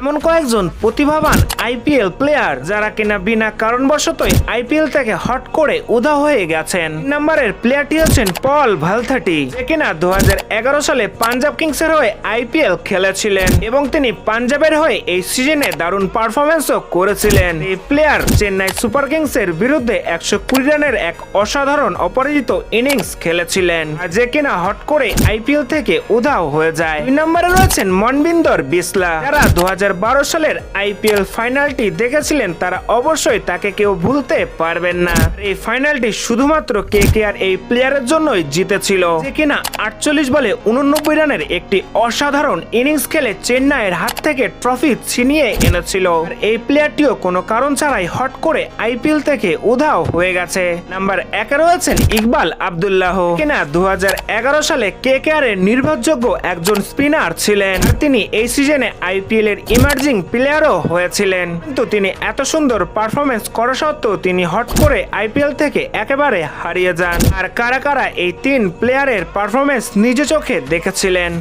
এমন কয়েকজন প্রতিভাবান আইপিএল প্লেয়ার যারা কিনা বিনা কারণবশতই আইপিএল থেকে হট করে উধাও হয়ে গেছেন। নম্বরের প্লেয়ারটি হচ্ছেন পল ভালথাটি, যে কিনা 2011 সালে পাঞ্জাব কিংসের হয়ে আইপিএল খেলেছিলেন এবং তিনি পাঞ্জাবের হয়ে এই সিজনে দারুণ পারফরমেন্সও করেছিলেন। এই প্লেয়ার চেন্নাই সুপার কিংসের বিরুদ্ধে 120 রানের এক অসাধারণ অপরাজিত ইনিংস খেলেছিলেন, যে কিনা হট করে আইপিএল থেকে উধাও হয়ে যায়। 2 নম্বরে রয়েছেন মনবিন্দর বিসলা, যারা 2012 সালের আইপিএল ফাইনালটি দেখেছিলেন তারা অবশ্যই তাকে কেউ ভুলতে পারবেন না। এই ফাইনালটি শুধুমাত্র কেকেআর এই প্লেয়ারের জন্যই জিতেছিল, যে কিনা 48 বলে 89 রানের একটি অসাধারণ ইনিংস খেলে চেন্নাইয়ের হাত থেকে ট্রফি ছিনিয়ে এনেছিল। এই প্লেয়ারটিও কোনো কারণ ছাড়াই হট করে আইপিএল থেকে উধাও হয়ে গেছে। নাম্বার 1 রয়েছেন ইকবাল আব্দুল্লাহ, কিনা 2011 সালে কেকেআর এর নির্ভরযোগ্য একজন স্পিনার ছিলেন। তিনি এই সিজনে আইপিএল এর ইমার্জিং প্লেয়ারও হয়েছিলেন, কিন্তু তিনি এত সুন্দর পারফরমেন্স করা সত্ত্বেও তিনি হট করে আইপিএল থেকে একেবারে হারিয়ে যান। আর কারা কারা এই 3 প্লেয়ারের পারফরমেন্স নিজে চোখে দেখেছিলেন?